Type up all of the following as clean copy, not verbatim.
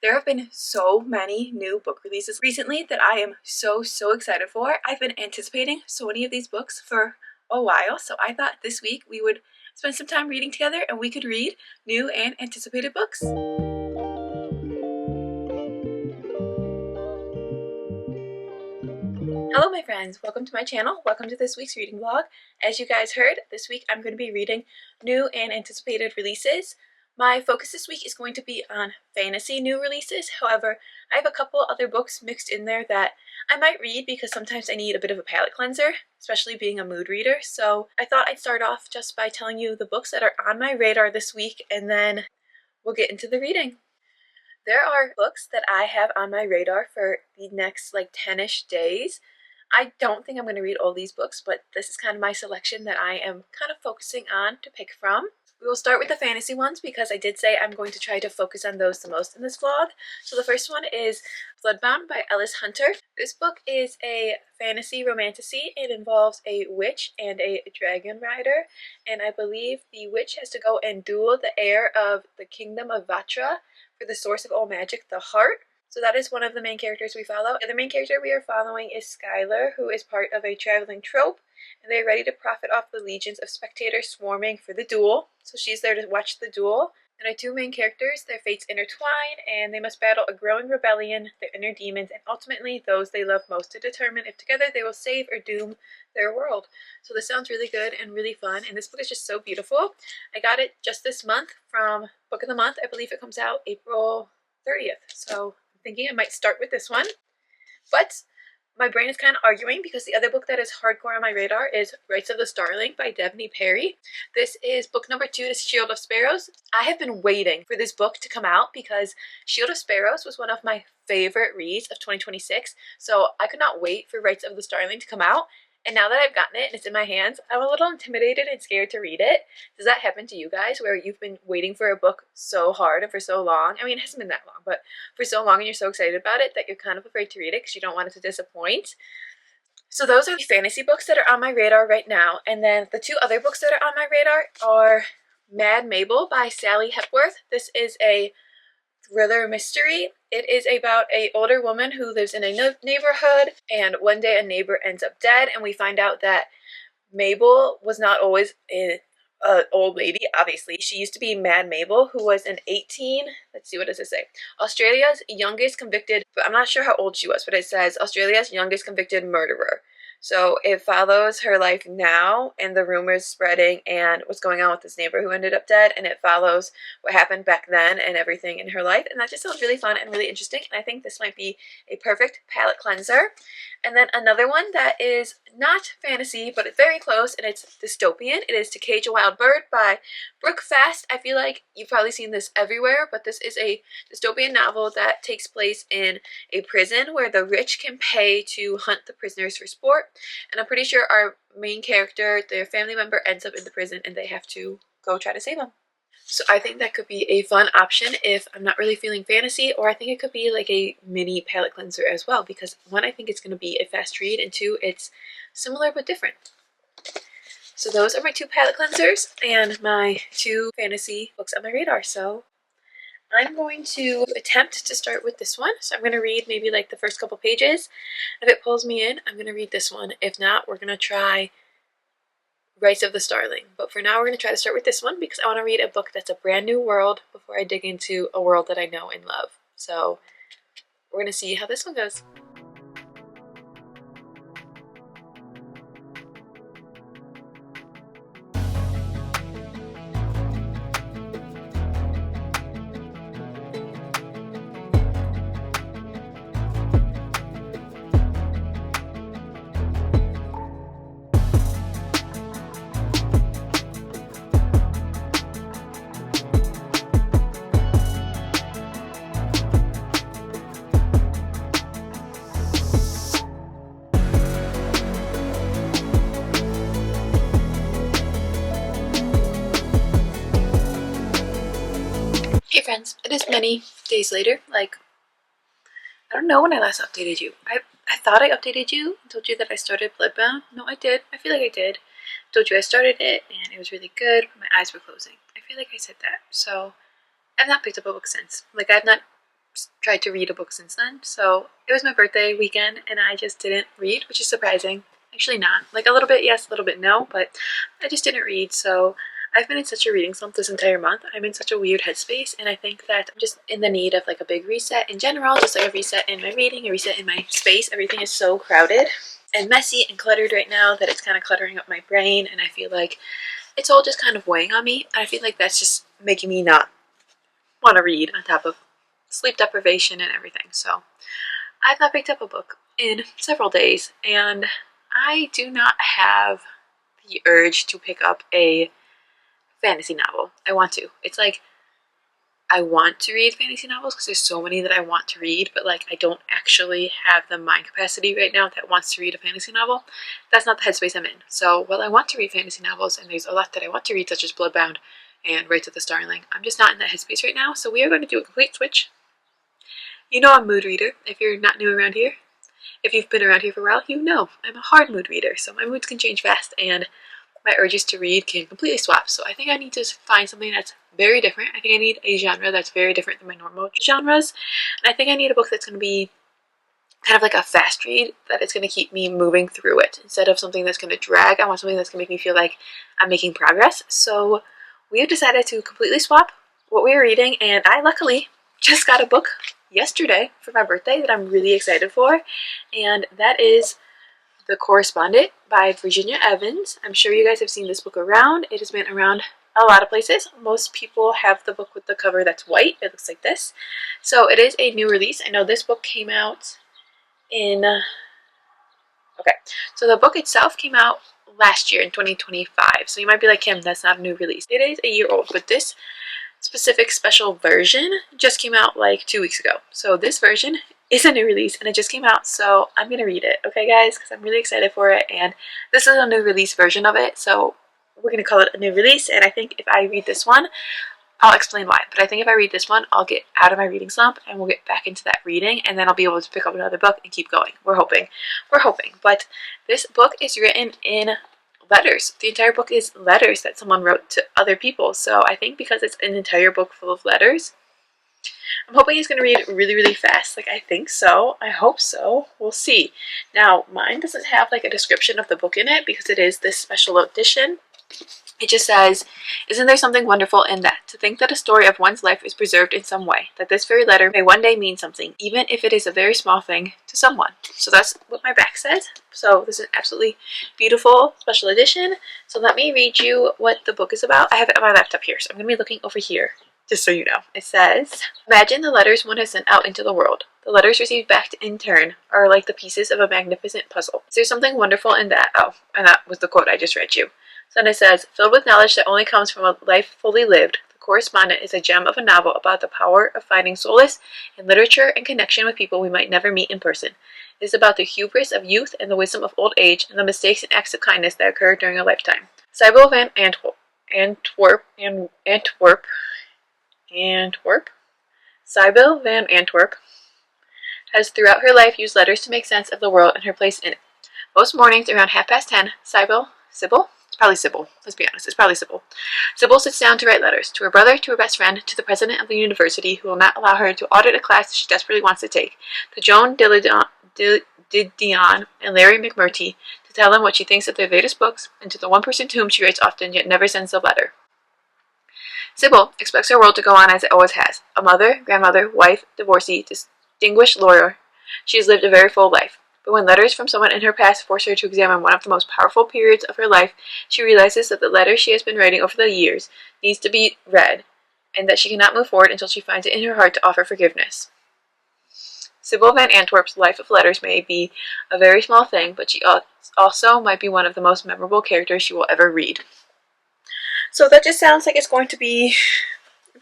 There have been so many new book releases recently that I am so excited for. I've been anticipating so many of these books for a while, so I thought this week we would spend some time reading together and we could read new and anticipated books. Hello my friends, welcome to my channel, welcome to this week's reading vlog. As you guys heard, this week I'm going to be reading new and anticipated releases. My focus this week is going to be on fantasy new releases. However, I have a couple other books mixed in there that I might read because sometimes I need a bit of a palate cleanser, especially being a mood reader. So I thought I'd start off just by telling you the books that are on my radar this week, and then we'll get into the reading. There are books that I have on my radar for the next like 10-ish days. I don't think I'm going to read all these books, but this is kind of my selection that I am kind of focusing on to pick from. We will start with the fantasy ones because I did say I'm going to try to focus on those the most in this vlog. So the first one is Bloodbound by Ellis Hunter. This book is a fantasy romantasy. It involves a witch and a dragon rider, and I believe the witch has to go and duel the heir of the kingdom of Vatra for the source of all magic, the heart. So that is one of the main characters we follow. The other main character we are following is Skylar, who is part of a traveling troupe, and they are ready to profit off the legions of spectators swarming for the duel. So she's there to watch the duel. And our two main characters, their fates intertwine, and they must battle a growing rebellion, their inner demons, and ultimately those they love most to determine if together they will save or doom their world. So this sounds really good and really fun, and this book is just so beautiful. I got it just this month from Book of the Month. I believe it comes out April 30th. So I'm thinking I might start with this one. But my brain is kind of arguing because the other book that is hardcore on my radar is Rights of the Starling by Devney Perry. This is book number 2 to Shield of Sparrows. I have been waiting for this book to come out because Shield of Sparrows was one of my favorite reads of 2026. So I could not wait for Rights of the Starling to come out. And now that I've gotten it and it's in my hands, I'm a little intimidated and scared to read it. Does that happen to you guys where you've been waiting for a book so hard and for so long? I mean, it hasn't been that long, but for so long and you're so excited about it that you're kind of afraid to read it because you don't want it to disappoint. So those are the fantasy books that are on my radar right now. And then the two other books that are on my radar are Mad Mabel by Sally Hepworth. This is a thriller mystery. It is about an older woman who lives in a neighborhood, and one day a neighbor ends up dead, and we find out that Mabel was not always an old lady. Obviously, she used to be Mad Mabel, who was an 18, let's see, what does it say? Australia's youngest convicted, but I'm not sure how old she was, but it says Australia's youngest convicted murderer. So it follows her life now and the rumors spreading and what's going on with this neighbor who ended up dead, and it follows what happened back then and everything in her life, and that just sounds really fun and really interesting, and I think this might be a perfect palate cleanser. And then another one that is not fantasy, but it's very close, and it's dystopian. It is To Cage a Wild Bird by Brooke Fast. I feel like you've probably seen this everywhere, but this is a dystopian novel that takes place in a prison where the rich can pay to hunt the prisoners for sport. And I'm pretty sure our main character, their family member, ends up in the prison and they have to go try to save him. So I think that could be a fun option if I'm not really feeling fantasy, or I think it could be like a mini palate cleanser as well, because one, I think it's going to be a fast read, and two, it's similar but different. So those are my two palate cleansers and my two fantasy books on my radar. So I'm going to attempt to start with this one. So I'm going to read maybe like the first couple pages. If it pulls me in, I'm going to read this one. If not, we're going to try Rights of the Starling. But for now, we're going to try to start with this one because I want to read a book that's a brand new world before I dig into a world that I know and love. So we're going to see how this one goes. Hey friends, it is many days later. Like, I don't know when I last updated you. I thought I updated you and told you that I started Bloodbound. No, I did. I feel like I did. I told you I started it and it was really good, but my eyes were closing. I feel like I said that. So I've not picked up a book since. Like, I've not tried to read a book since then. So it was my birthday weekend and I just didn't read, which is surprising. Actually not. Like a little bit yes, a little bit no, but I just didn't read. So I've been in such a reading slump this entire month. I'm in such a weird headspace, and I think that I'm just in the need of like a big reset in general, just like a reset in my reading, a reset in my space. Everything is so crowded and messy and cluttered right now that it's kind of cluttering up my brain, and I feel like it's all just kind of weighing on me. I feel like that's just making me not want to read, on top of sleep deprivation and everything. So I've not picked up a book in several days, and I do not have the urge to pick up a fantasy novel. I want to. It's like I want to read fantasy novels because there's so many that I want to read, but like I don't actually have the mind capacity right now that wants to read a fantasy novel. That's not the headspace I'm in. So while I want to read fantasy novels, and there's a lot that I want to read, such as Bloodbound and Rights of the Starling, I'm just not in that headspace right now. So we are going to do a complete switch. You know I'm a mood reader. If you're not new around here, if you've been around here for a while, you know I'm a hard mood reader. So my moods can change fast, and my urges to read can completely swap. So I think I need to find something that's very different. I think I need a genre that's very different than my normal genres. And I think I need a book that's going to be kind of like a fast read, that it's going to keep me moving through it. Instead of something that's going to drag, I want something that's going to make me feel like I'm making progress. So we have decided to completely swap what we are reading, and I luckily just got a book yesterday for my birthday that I'm really excited for, and that is The Correspondent by Virginia Evans. I'm sure you guys have seen this book around. It has been around a lot of places. Most people have the book with the cover that's white. It looks like this. So it is a new release. I know this book came out in... Okay, so the book itself came out last year in 2025. So you might be like, Kim, that's not a new release. It is a year old, but this specific special version just came out like 2 weeks ago. So this version is a new release and it just came out, so I'm gonna read it, okay guys, because I'm really excited for it, and this is a new release version of it, so we're gonna call it a new release. And I think if I read this one, I'll explain why, but I think if I read this one, I'll get out of my reading slump and we'll get back into that reading, and then I'll be able to pick up another book and keep going. We're hoping. But this book is written in letters. The entire book is letters that someone wrote to other people. So I think because it's an entire book full of letters, I'm hoping it's going to read really, really fast. Like, I think so. I hope so. We'll see. Now, mine doesn't have like a description of the book in it because it is this special edition. It just says, "Isn't there something wonderful in that? To think that a story of one's life is preserved in some way, that this very letter may one day mean something, even if it is a very small thing to someone." So that's what my back says. So this is an absolutely beautiful special edition. So let me read you what the book is about. I have it on my laptop here, so I'm going to be looking over here, just so you know. It says, "Imagine the letters one has sent out into the world. The letters received back in turn are like the pieces of a magnificent puzzle. Is there something wonderful in that?" Oh, and that was the quote I just read you. So then it says, "Filled with knowledge that only comes from a life fully lived, The Correspondent is a gem of a novel about the power of finding solace in literature and connection with people we might never meet in person. It is about the hubris of youth and the wisdom of old age and the mistakes and acts of kindness that occur during a lifetime." Sybil van Sybil van Antwerp has throughout her life used letters to make sense of the world and her place in it. Most mornings around 10:30, Sybil? It's probably Sybil. Let's be honest. It's probably Sybil. Sybil sits down to write letters to her brother, to her best friend, to the president of the university who will not allow her to audit a class she desperately wants to take, to Joan Didion and Larry McMurtry to tell them what she thinks of their latest books, and to the one person to whom she writes often yet never sends a letter. Sybil expects her world to go on as it always has. A mother, grandmother, wife, divorcee, distinguished lawyer. She has lived a very full life. But when letters from someone in her past force her to examine one of the most powerful periods of her life, she realizes that the letter she has been writing over the years needs to be read, and that she cannot move forward until she finds it in her heart to offer forgiveness. Sybil van Antwerp's life of letters may be a very small thing, but she also might be one of the most memorable characters you will ever read. So that just sounds like it's going to be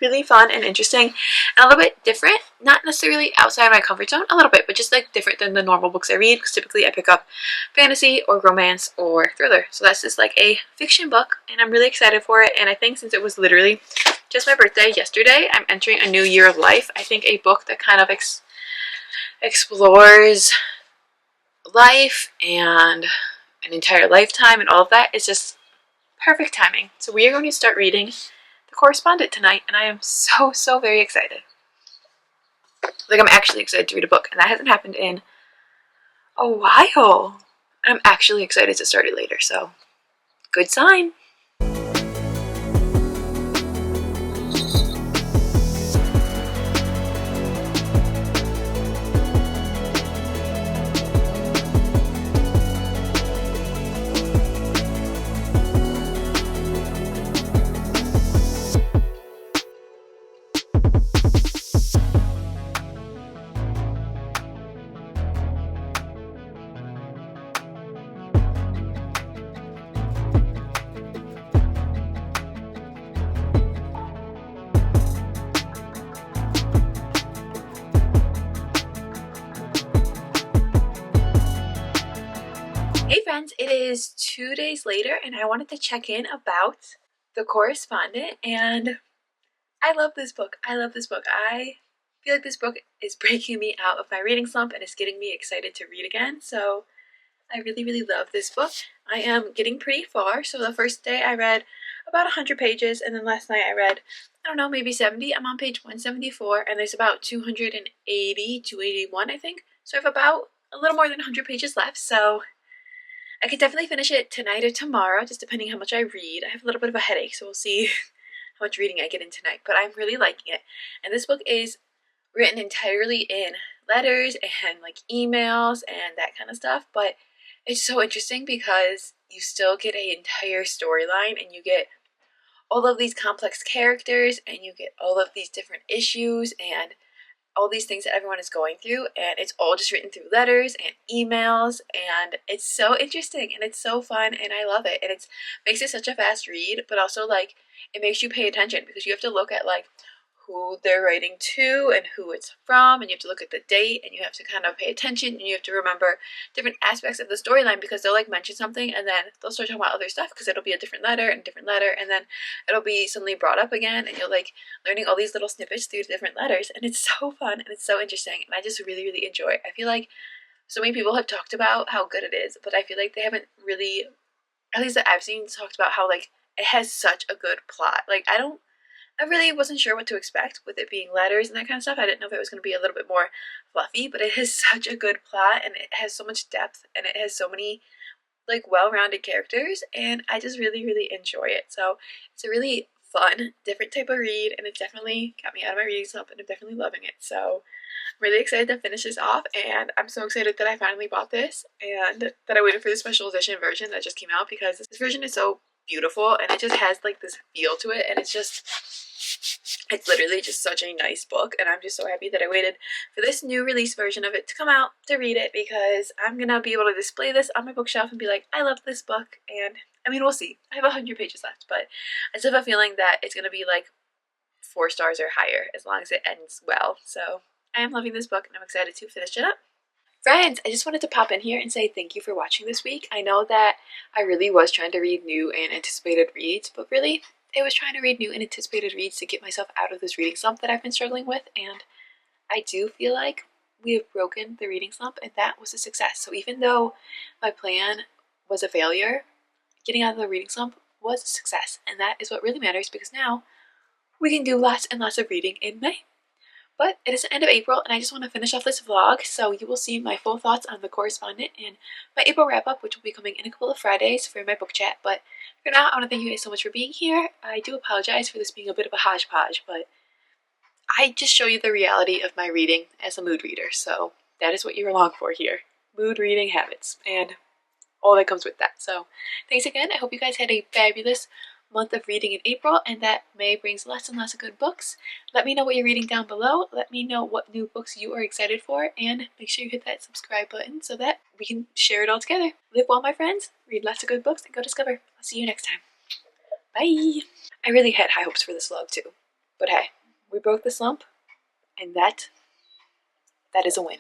really fun and interesting and a little bit different. Not necessarily outside my comfort zone, a little bit, but just like different than the normal books I read, because typically I pick up fantasy or romance or thriller. So that's just like a fiction book, and I'm really excited for it. And I think since it was literally just my birthday yesterday, I'm entering a new year of life. I think a book that kind of explores life and an entire lifetime and all of that is just perfect timing. So we are going to start reading The Correspondent tonight, and I am so very excited. Like, I'm actually excited to read a book, and that hasn't happened in a while. I'm actually excited to start it later, so good sign. Hey friends, it is 2 days later and I wanted to check in about The Correspondent, and I love this book. I love this book. I feel like this book is breaking me out of my reading slump and is getting me excited to read again. So I really, really love this book. I am getting pretty far. So the first day I read about 100 pages, and then last night I read, I don't know, maybe 70. I'm on page 174 and there's about 280, 281 I think. So I have about a little more than 100 pages left. So I could definitely finish it tonight or tomorrow, just depending how much I read. I have a little bit of a headache, so we'll see how much reading I get in tonight. But I'm really liking it. And this book is written entirely in letters and like emails and that kind of stuff. But it's so interesting because you still get an entire storyline, and you get all of these complex characters, and you get all of these different issues and all these things that everyone is going through, and it's all just written through letters and emails, and it's so interesting and it's so fun and I love it. And it makes it such a fast read, but also like it makes you pay attention because you have to look at like who they're writing to and who it's from, and you have to look at the date, and you have to kind of pay attention, and you have to remember different aspects of the storyline because they'll like mention something and then they'll start talking about other stuff because it'll be a different letter and different letter, and then it'll be suddenly brought up again, and you're like learning all these little snippets through different letters, and it's so fun and it's so interesting, and I just really, really enjoy it. I feel like so many people have talked about how good it is, but I feel like they haven't really, at least that I've seen, talked about how like it has such a good plot. Like I really wasn't sure what to expect with it being letters and that kind of stuff. I didn't know if it was going to be a little bit more fluffy, but it has such a good plot and it has so much depth and it has so many like well-rounded characters, and I just really, really enjoy it. So it's a really fun, different type of read, and it definitely got me out of my reading slump, and I'm definitely loving it. So I'm really excited to finish this off, and I'm so excited that I finally bought this and that I waited for the special edition version that just came out, because this version is so beautiful and it just has like this feel to it, and it's literally just such a nice book, and I'm just so happy that I waited for this new release version of it to come out to read it, because I'm gonna be able to display this on my bookshelf and be like, I love this book. And I mean, we'll see. I have 100 pages left, but I still have a feeling that it's gonna be like 4 stars or higher as long as it ends well. So I am loving this book and I'm excited to finish it up. Friends, I just wanted to pop in here and say thank you for watching this week. I know that I really was trying to read new and anticipated reads, but really it was trying to read new and anticipated reads to get myself out of this reading slump that I've been struggling with, and I do feel like we have broken the reading slump, and that was a success. So even though my plan was a failure, getting out of the reading slump was a success, and that is what really matters, because now we can do lots and lots of reading in May. But it is the end of April, and I just want to finish off this vlog, so you will see my full thoughts on The Correspondent and my April wrap-up, which will be coming in a couple of Fridays for my book chat. But for now, I want to thank you guys so much for being here. I do apologize for this being a bit of a hodgepodge, but I just show you the reality of my reading as a mood reader, so that is what you're along for here. Mood reading habits, and all that comes with that. So thanks again. I hope you guys had a fabulous month of reading in April, and that May brings lots and lots of good books. Let me know what you're reading down below. Let me know what new books you are excited for, and make sure you hit that subscribe button so that we can share it all together. Live well, my friends. Read lots of good books and go discover. I'll see you next time. Bye. I really had high hopes for this vlog too, but hey, we broke the slump, and that is a win.